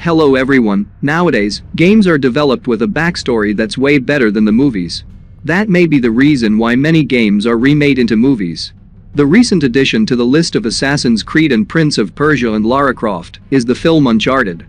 Hello everyone, nowadays, games are developed with a backstory that's way better than the movies. That may be the reason why many games are remade into movies. The recent addition to the list of Assassin's Creed and Prince of Persia and Lara Croft is the film Uncharted.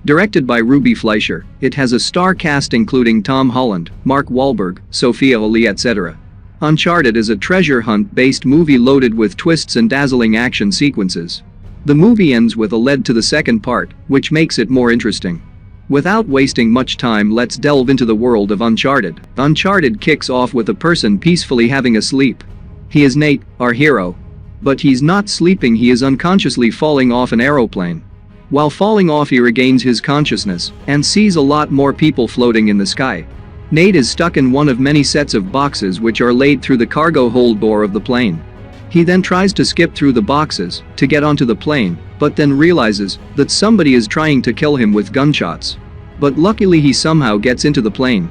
Directed by Ruby Fleischer, it has a star cast including Tom Holland, Mark Wahlberg, Sophia Ali, etc. Uncharted is a treasure hunt-based movie loaded with twists and dazzling action sequences. The movie ends with a lead to the second part, which makes it more interesting. Without wasting much time, let's delve into the world of Uncharted. Uncharted kicks off with a person peacefully having a sleep. He is Nate, our hero. But he's not sleeping, he is unconsciously falling off an aeroplane. While falling off, he regains his consciousness and sees a lot more people floating in the sky. Nate is stuck in one of many sets of boxes which are laid through the cargo hold door of the plane. He then tries to skip through the boxes to get onto the plane, but then realizes that somebody is trying to kill him with gunshots. But luckily he somehow gets into the plane.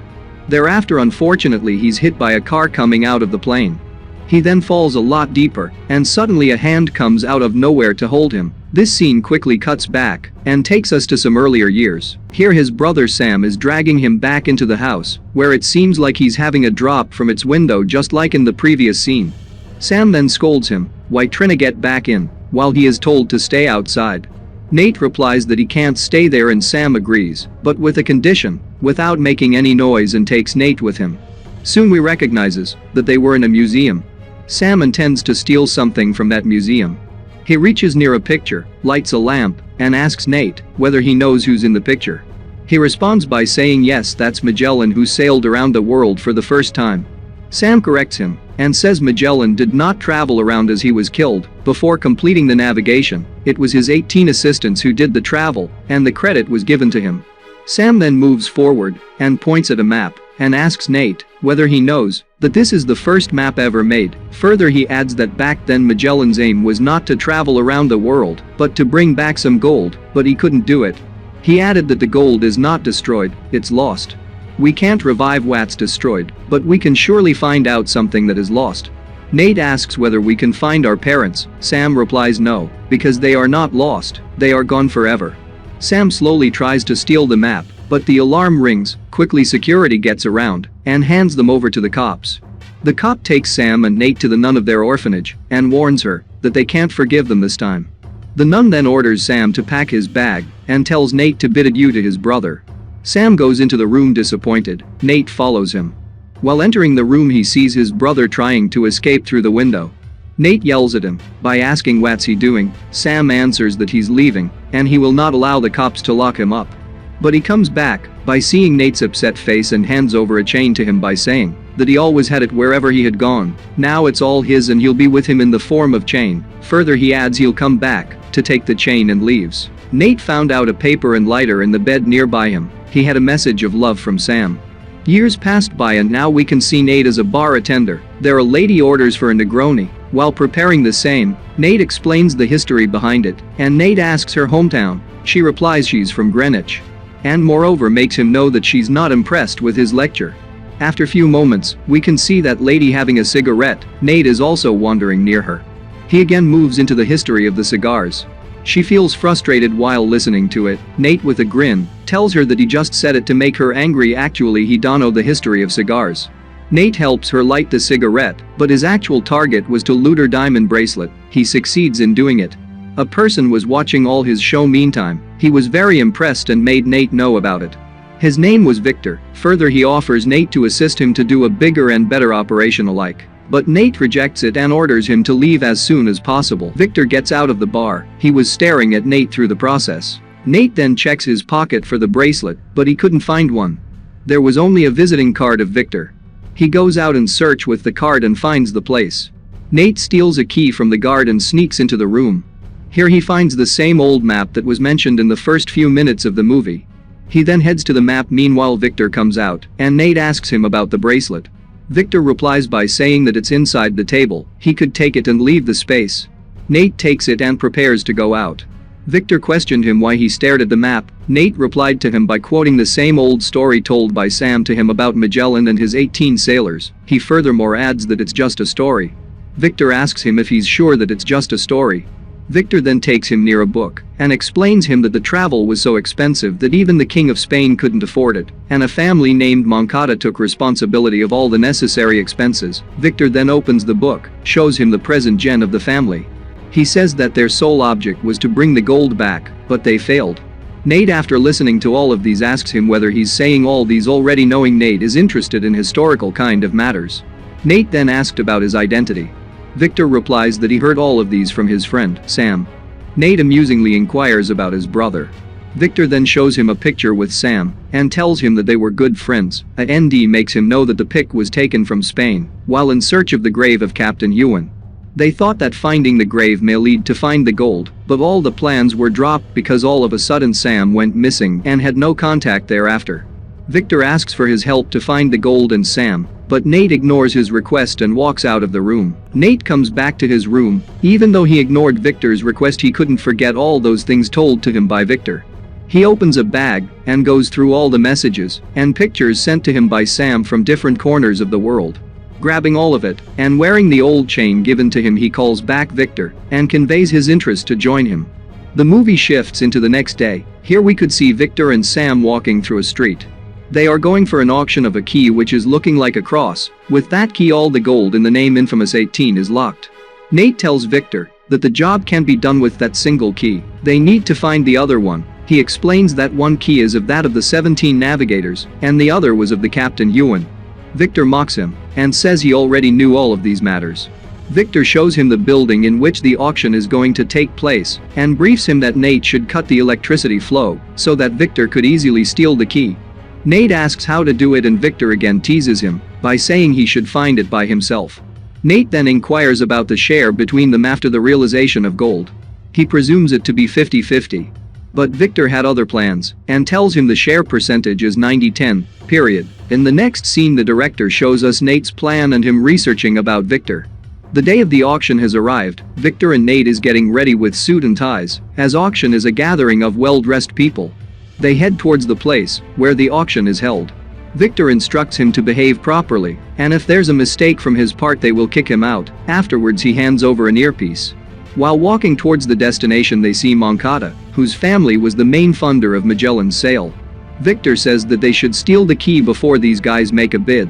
Thereafter, unfortunately, he's hit by a car coming out of the plane. He then falls a lot deeper, and suddenly a hand comes out of nowhere to hold him. This scene quickly cuts back and takes us to some earlier years. Here his brother Sam is dragging him back into the house, where it seems like he's having a drop from its window just like in the previous scene. Sam then scolds him, "Why tryna get back in?" while he is told to stay outside. Nate replies that he can't stay there and Sam agrees, but with a condition, without making any noise, and takes Nate with him. Soon we recognizes that they were in a museum. Sam intends to steal something from that museum. He reaches near a picture, lights a lamp, and asks Nate whether he knows who's in the picture. He responds by saying yes, that's Magellan, who sailed around the world for the first time. Sam corrects him and says Magellan did not travel around as he was killed before completing the navigation. It was his 18 assistants who did the travel, and the credit was given to him. Sam then moves forward and points at a map and asks Nate whether he knows that this is the first map ever made. Further, he adds that back then Magellan's aim was not to travel around the world, but to bring back some gold, but he couldn't do it. He added that the gold is not destroyed, it's lost. We can't revive what's destroyed, but we can surely find out something that is lost. Nate asks whether we can find our parents. Sam replies no, because they are not lost, they are gone forever. Sam slowly tries to steal the map, but the alarm rings. Quickly security gets around and hands them over to the cops. The cop takes Sam and Nate to the nun of their orphanage and warns her that they can't forgive them this time. The nun then orders Sam to pack his bag and tells Nate to bid adieu to his brother. Sam goes into the room disappointed. Nate follows him. While entering the room, he sees his brother trying to escape through the window. Nate yells at him by asking what's he doing. Sam answers that he's leaving and he will not allow the cops to lock him up. But he comes back by seeing Nate's upset face and hands over a chain to him by saying that he always had it wherever he had gone. Now it's all his and he'll be with him in the form of chain. Further, he adds he'll come back to take the chain and leaves. Nate found out a paper and lighter in the bed nearby him. He had a message of love from Sam. Years passed by and now we can see Nate as a bar attender. There a lady orders for a Negroni. While preparing the same, Nate explains the history behind it, and Nate asks her hometown. She replies she's from Greenwich. And moreover makes him know that she's not impressed with his lecture. After few moments, we can see that lady having a cigarette. Nate is also wandering near her. He again moves into the history of the cigars. She feels frustrated while listening to it. Nate, with a grin, tells her that he just said it to make her angry. Actually, he don't know the history of cigars. Nate helps her light the cigarette, but his actual target was to loot her diamond bracelet. He succeeds in doing it. A person was watching all his show meantime. He was very impressed and made Nate know about it. His name was Victor. Further, he offers Nate to assist him to do a bigger and better operation alike. But Nate rejects it and orders him to leave as soon as possible. Victor gets out of the bar. He was staring at Nate through the process. Nate then checks his pocket for the bracelet, but he couldn't find one. There was only a visiting card of Victor. He goes out in search with the card and finds the place. Nate steals a key from the guard and sneaks into the room. Here he finds the same old map that was mentioned in the first few minutes of the movie. He then heads to the map. Meanwhile, Victor comes out and Nate asks him about the bracelet. Victor replies by saying that it's inside the table. He could take it and leave the space. Nate takes it and prepares to go out. Victor questioned him why he stared at the map. Nate replied to him by quoting the same old story told by Sam to him about Magellan and his 18 sailors. He furthermore adds that it's just a story. Victor asks him if he's sure that it's just a story. Victor then takes him near a book and explains him that the travel was so expensive that even the King of Spain couldn't afford it, and a family named Moncada took responsibility of all the necessary expenses. Victor then opens the book, shows him the present gen of the family. He says that their sole object was to bring the gold back, but they failed. Nate, after listening to all of these, asks him whether he's saying all these already, knowing Nate is interested in historical kind of matters. Nate then asked about his identity. Victor replies that he heard all of these from his friend, Sam. Nate amusingly inquires about his brother. Victor then shows him a picture with Sam and tells him that they were good friends. A ND makes him know that the pic was taken from Spain while in search of the grave of Captain Ewan. They thought that finding the grave may lead to find the gold, but all the plans were dropped because all of a sudden Sam went missing and had no contact thereafter. Victor asks for his help to find the gold and Sam, but Nate ignores his request and walks out of the room. Nate comes back to his room. Even though he ignored Victor's request, he couldn't forget all those things told to him by Victor. He opens a bag and goes through all the messages and pictures sent to him by Sam from different corners of the world. Grabbing all of it and wearing the old chain given to him, he calls back Victor and conveys his interest to join him. The movie shifts into the next day. Here we could see Victor and Sam walking through a street. They are going for an auction of a key which is looking like a cross. With that key, all the gold in the name Infamous 18 is locked. Nate tells Victor that the job can't be done with that single key. They need to find the other one. He explains that one key is of that of the 17 navigators and the other was of the Captain Ewan. Victor mocks him and says he already knew all of these matters. Victor shows him the building in which the auction is going to take place and briefs him that Nate should cut the electricity flow so that Victor could easily steal the key. Nate asks how to do it and Victor again teases him by saying he should find it by himself. Nate then inquires about the share between them after the realization of gold. He presumes it to be 50-50. But Victor had other plans and tells him the share percentage is 90-10, period. In the next scene, the director shows us Nate's plan and him researching about Victor. The day of the auction has arrived. Victor and Nate is getting ready with suit and ties, as auction is a gathering of well-dressed people. They head towards the place where the auction is held. Victor instructs him to behave properly, and if there's a mistake from his part they will kick him out. Afterwards he hands over an earpiece. While walking towards the destination they see Moncada, whose family was the main funder of Magellan's sale. Victor says that they should steal the key before these guys make a bid.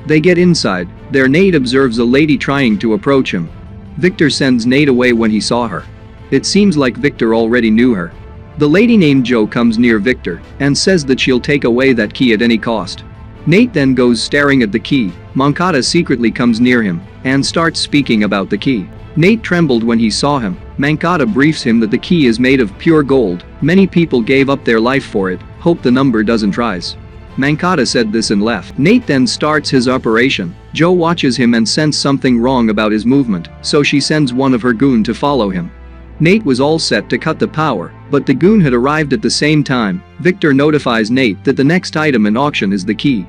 They get inside. There Nate observes a lady trying to approach him. Victor sends Nate away when he saw her. It seems like Victor already knew her. The lady named Jo comes near Victor and says that she'll take away that key at any cost. Nate then goes staring at the key. Moncada secretly comes near him and starts speaking about the key. Nate trembled when he saw him. Moncada briefs him that the key is made of pure gold. Many people gave up their life for it. Hope the number doesn't rise. Moncada said this and left. Nate then starts his operation. Jo watches him and senses something wrong about his movement, so she sends one of her goon to follow him. Nate was all set to cut the power, but the goon had arrived at the same time. Victor notifies Nate that the next item in auction is the key.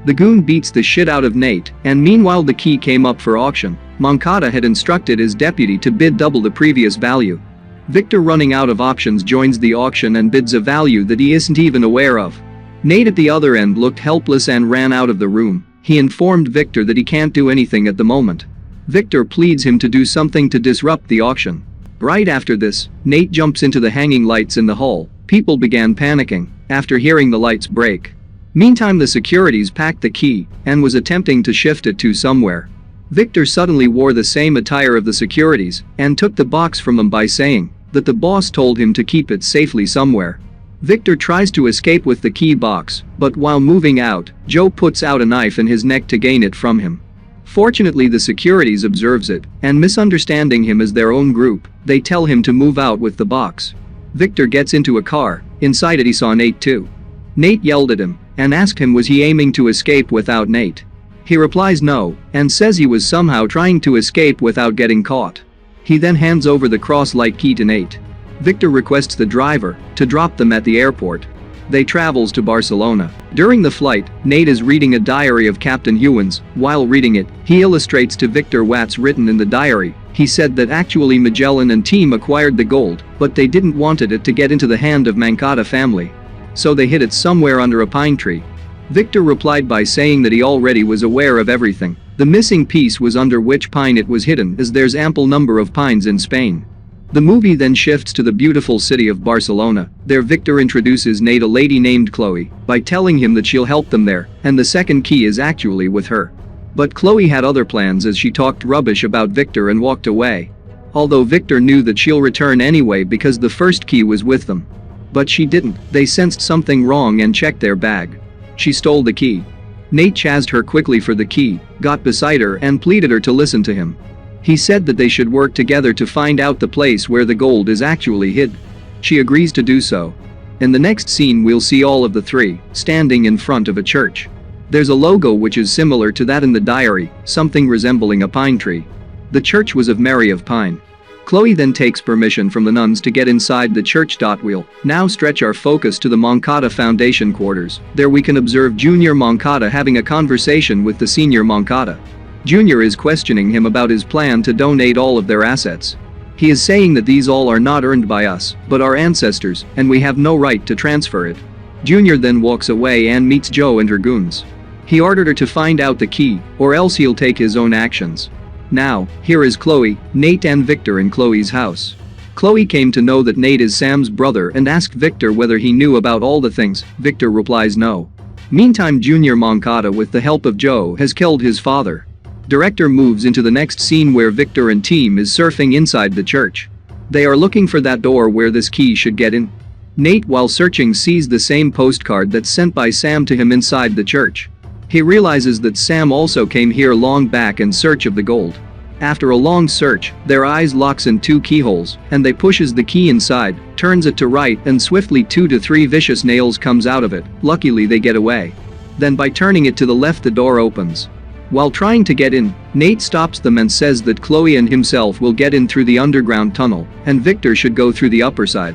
The goon beats the shit out of Nate, and meanwhile the key came up for auction. Moncada had instructed his deputy to bid double the previous value. Victor, running out of options, joins the auction and bids a value that he isn't even aware of. Nate at the other end looked helpless and ran out of the room. He informed Victor that he can't do anything at the moment. Victor pleads him to do something to disrupt the auction. Right after this, Nate jumps into the hanging lights in the hall. People began panicking after hearing the lights break. Meantime, the securities packed the key and was attempting to shift it to somewhere. Victor suddenly wore the same attire of the securities and took the box from them by saying that the boss told him to keep it safely somewhere. Victor tries to escape with the key box, but while moving out, Jo puts out a knife in his neck to gain it from him. Fortunately, the securities observes it, and misunderstanding him as their own group, they tell him to move out with the box. Victor gets into a car. Inside it he saw Nate too. Nate yelled at him and asked him was he aiming to escape without Nate. He replies no, and says he was somehow trying to escape without getting caught. He then hands over the cross-like key to Nate. Victor requests the driver to drop them at the airport. They travels to Barcelona. During the flight, Nate is reading a diary of Captain Ewan's. While reading it, he illustrates to Victor what's written in the diary. He said that actually Magellan and team acquired the gold, but they didn't wanted it to get into the hand of Moncada family. So they hid it somewhere under a pine tree. Victor replied by saying that he already was aware of everything. The missing piece was under which pine it was hidden, as there's ample number of pines in Spain. The movie then shifts to the beautiful city of Barcelona. There Victor introduces Nate a lady named Chloe by telling him that she'll help them there, and the second key is actually with her. But Chloe had other plans as she talked rubbish about Victor and walked away. Although Victor knew that she'll return anyway because the first key was with them. But she didn't. They sensed something wrong and checked their bag. She stole the key. Nate chased her quickly for the key, got beside her and pleaded her to listen to him. He said that they should work together to find out the place where the gold is actually hid. She agrees to do so. In the next scene we'll see all of the three standing in front of a church. There's a logo which is similar to that in the diary, something resembling a pine tree. The church was of Mary of Pine. Chloe then takes permission from the nuns to get inside the church. We'll now stretch our focus to the Moncada Foundation quarters. There we can observe Junior Moncada having a conversation with the Senior Moncada. Junior is questioning him about his plan to donate all of their assets. He is saying that these all are not earned by us, but our ancestors, and we have no right to transfer it. Junior then walks away and meets Jo and her goons. He ordered her to find out the key, or else he'll take his own actions. Now, here is Chloe, Nate and Victor in Chloe's house. Chloe came to know that Nate is Sam's brother and asked Victor whether he knew about all the things. Victor replies no. Meantime, Junior Moncada, with the help of Jo, has killed his father. Director moves into the next scene where Victor and team is surfing inside the church. They are looking for that door where this key should get in. Nate, while searching, sees the same postcard that's sent by Sam to him inside the church. He realizes that Sam also came here long back in search of the gold. After a long search, their eyes locks in two keyholes, and they pushes the key inside, turns it to right, and swiftly 2 to 3 vicious nails comes out of it. Luckily they get away. Then by turning it to the left the door opens. While trying to get in, Nate stops them and says that Chloe and himself will get in through the underground tunnel, and Victor should go through the upper side.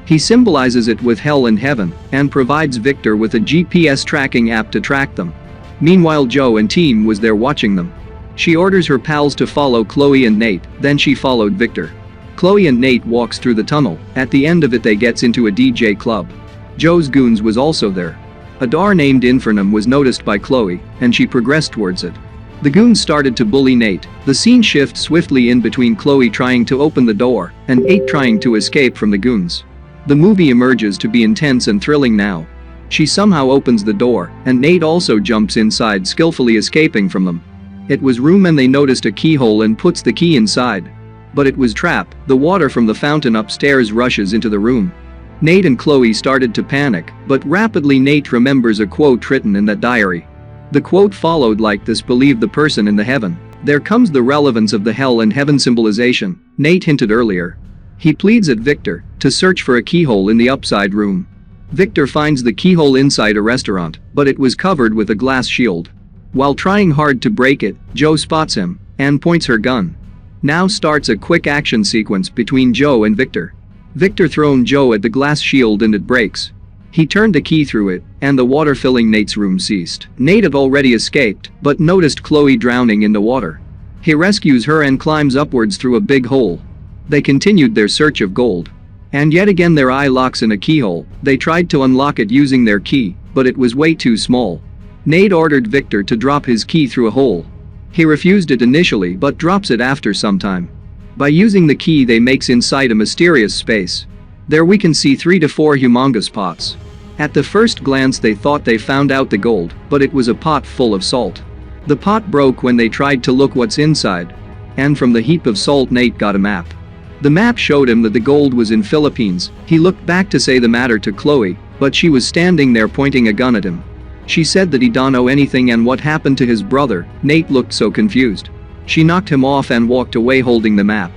He symbolizes it with hell and heaven, and provides Victor with a GPS tracking app to track them. Meanwhile, Jo and team was there watching them. She orders her pals to follow Chloe and Nate, then she followed Victor. Chloe and Nate walks through the tunnel. At the end of it they gets into a DJ club. Jo's goons was also there. A door named Infernum was noticed by Chloe, and she progressed towards it. The goons started to bully Nate. The scene shifts swiftly in between Chloe trying to open the door and Nate trying to escape from the goons. The movie emerges to be intense and thrilling now. She somehow opens the door, and Nate also jumps inside, skillfully escaping from them. It was room and they noticed a keyhole and puts the key inside. But it was trap. The water from the fountain upstairs rushes into the room. Nate and Chloe started to panic, but rapidly Nate remembers a quote written in that diary. The quote followed like this: "Believe the person in the heaven." There comes the relevance of the hell and heaven symbolization Nate hinted earlier. He pleads at Victor to search for a keyhole in the upside room. Victor finds the keyhole inside a restaurant, but it was covered with a glass shield. While trying hard to break it, Jo spots him and points her gun. Now starts a quick action sequence between Jo and Victor. Victor thrown Jo at the glass shield and it breaks. He turned a key through it, and the water filling Nate's room ceased. Nate had already escaped, but noticed Chloe drowning in the water. He rescues her and climbs upwards through a big hole. They continued their search of gold. And yet again their eye locks in a keyhole. They tried to unlock it using their key, but it was way too small. Nate ordered Victor to drop his key through a hole. He refused it initially but drops it after some time. By using the key they makes inside a mysterious space. There we can see 3 to 4 humongous pots. At the first glance they thought they found out the gold, but it was a pot full of salt. The pot broke when they tried to look what's inside. And from the heap of salt Nate got a map. The map showed him that the gold was in Philippines. He looked back to say the matter to Chloe, but she was standing there pointing a gun at him. She said that he don't know anything and what happened to his brother. Nate looked so confused. She knocked him off and walked away holding the map.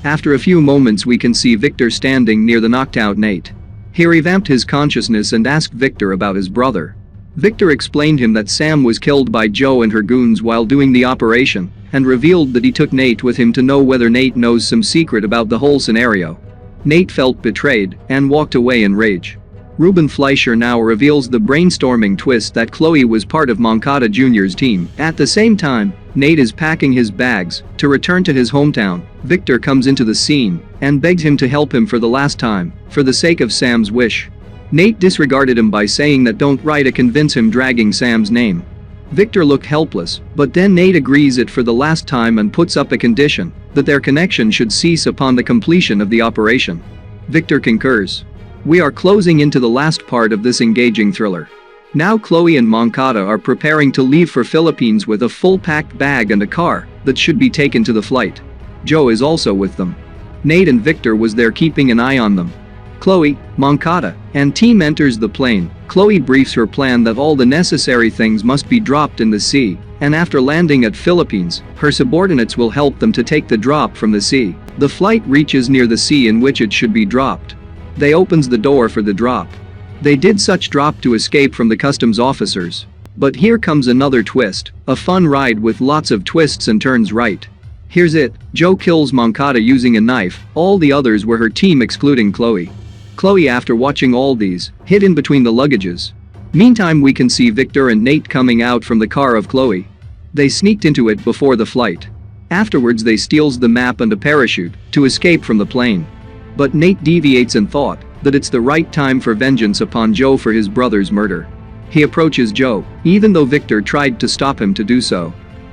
After a few moments we can see Victor standing near the knocked out Nate. He revamped his consciousness and asked Victor about his brother. Victor explained him that Sam was killed by Jo and her goons while doing the operation, and revealed that he took Nate with him to know whether Nate knows some secret about the whole scenario. Nate felt betrayed and walked away in rage. Ruben Fleischer now reveals the brainstorming twist that Chloe was part of Moncada Jr.'s team. At the same time, Nate is packing his bags to return to his hometown. Victor comes into the scene and begs him to help him for the last time, for the sake of Sam's wish. Nate disregarded him by saying that don't try to convince him, dragging Sam's name. Victor looked helpless, but then Nate agrees it for the last time and puts up a condition that their connection should cease upon the completion of the operation. Victor concurs. We are closing into the last part of this engaging thriller. Now Chloe and Moncada are preparing to leave for Philippines with a full-packed bag and a car that should be taken to the flight. Joe is also with them. Nate and Victor was there keeping an eye on them. Chloe, Moncada, and team enters the plane. Chloe briefs her plan that all the necessary things must be dropped in the sea, and after landing at Philippines, her subordinates will help them to take the drop from the sea. The flight reaches near the sea in which it should be dropped. They opens the door for the drop. They did such drop to escape from the customs officers. But here comes another twist, a fun ride with lots of twists and turns right. Here's it, Joe kills Moncada using a knife, all the others were her team excluding Chloe. Chloe, after watching all these, hid in between the luggages. Meantime we can see Victor and Nate coming out from the car of Chloe. They sneaked into it before the flight. Afterwards they steals the map and a parachute to escape from the plane. But Nate deviates and thought that it's the right time for vengeance upon Joe for his brother's murder. He approaches Joe, even though Victor tried to stop him to do so.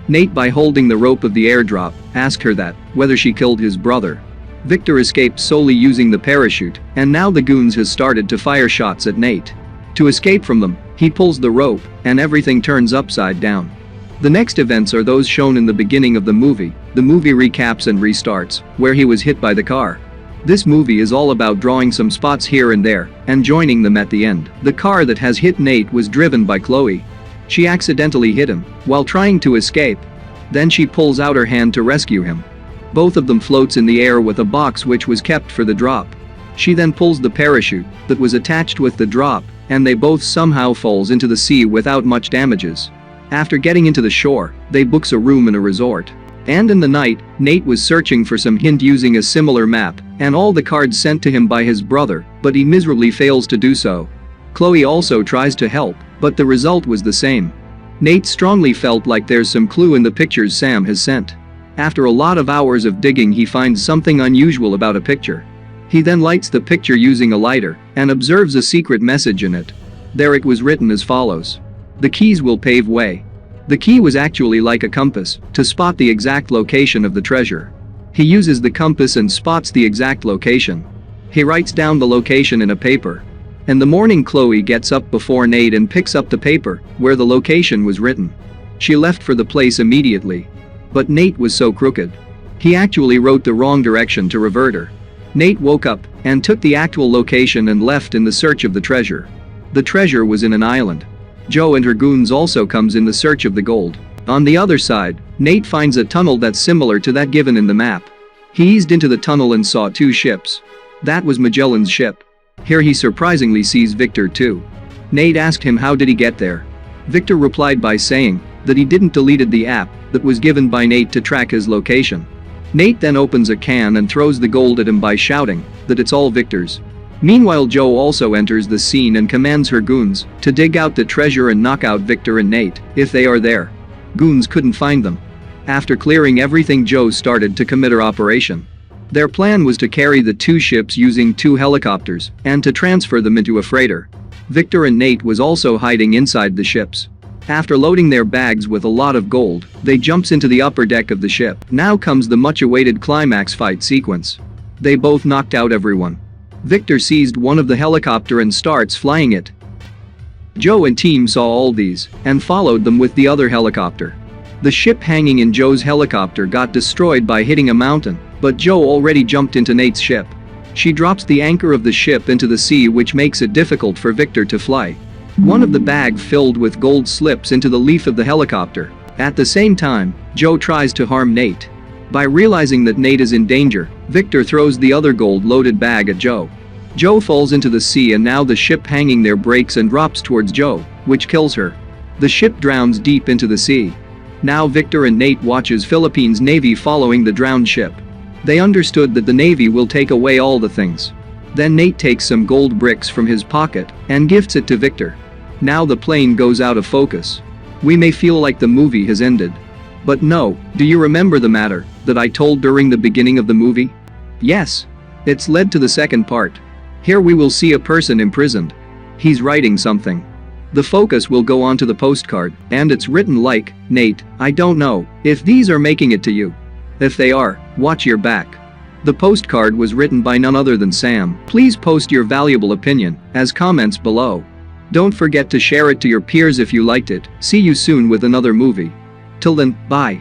Nate, by holding the rope of the airdrop, asked her that, whether she killed his brother. Victor escaped solely using the parachute, and now the goons has started to fire shots at Nate. To escape from them, he pulls the rope, and everything turns upside down. The next events are those shown in the beginning of the movie. The movie recaps and restarts, where he was hit by the car. This movie is all about drawing some spots here and there, and joining them at the end. The car that has hit Nate was driven by Chloe. She accidentally hit him, while trying to escape. Then she pulls out her hand to rescue him. Both of them floats in the air with a box which was kept for the drop. She then pulls the parachute that was attached with the drop, and they both somehow falls into the sea without much damages. After getting into the shore, they books a room in a resort. And in the night, Nate was searching for some hint using a similar map, and all the cards sent to him by his brother, but he miserably fails to do so. Chloe also tries to help, but the result was the same. Nate strongly felt like there's some clue in the pictures Sam has sent. After a lot of hours of digging he finds something unusual about a picture. He then lights the picture using a lighter, and observes a secret message in it. There it was written as follows. The keys will pave way. The key was actually like a compass, to spot the exact location of the treasure. He uses the compass and spots the exact location. He writes down the location in a paper. In the morning Chloe gets up before Nate and picks up the paper, where the location was written. She left for the place immediately. But Nate was so crooked. He actually wrote the wrong direction to revert her. Nate woke up, and took the actual location and left in the search of the treasure. The treasure was in an island. Joe and her goons also comes in the search of the gold. On the other side, Nate finds a tunnel that's similar to that given in the map. He eased into the tunnel and saw two ships. That was Magellan's ship. Here he surprisingly sees Victor too. Nate asked him how did he get there. Victor replied by saying that he didn't deleted the app that was given by Nate to track his location. Nate then opens a can and throws the gold at him by shouting that it's all Victor's. Meanwhile Joe also enters the scene and commands her goons to dig out the treasure and knock out Victor and Nate if they are there. Goons couldn't find them. After clearing everything Joe started to commit her operation. Their plan was to carry the two ships using two helicopters and to transfer them into a freighter. Victor and Nate was also hiding inside the ships. After loading their bags with a lot of gold, they jumps into the upper deck of the ship. Now comes the much-awaited climax fight sequence. They both knocked out everyone. Victor seized one of the helicopter and starts flying it. Joe and team saw all these and followed them with the other helicopter. The ship hanging in Joe's helicopter got destroyed by hitting a mountain, but Joe already jumped into Nate's ship. She drops the anchor of the ship into the sea, which makes it difficult for Victor to fly. One of the bag filled with gold slips into the leaf of the helicopter. At the same time, Joe tries to harm Nate. By realizing that Nate is in danger, Victor throws the other gold-loaded bag at Joe. Joe falls into the sea and now the ship hanging there breaks and drops towards Joe, which kills her. The ship drowns deep into the sea. Now Victor and Nate watches Philippines Navy following the drowned ship. They understood that the Navy will take away all the things. Then Nate takes some gold bricks from his pocket and gifts it to Victor. Now the plane goes out of focus. We may feel like the movie has ended. But no, do you remember the matter that I told during the beginning of the movie? Yes. It's led to the second part. Here we will see a person imprisoned. He's writing something. The focus will go onto the postcard, and it's written like, "Nate, I don't know if these are making it to you. If they are, watch your back." The postcard was written by none other than Sam. Please post your valuable opinion as comments below. Don't forget to share it to your peers if you liked it. See you soon with another movie. Till then, bye.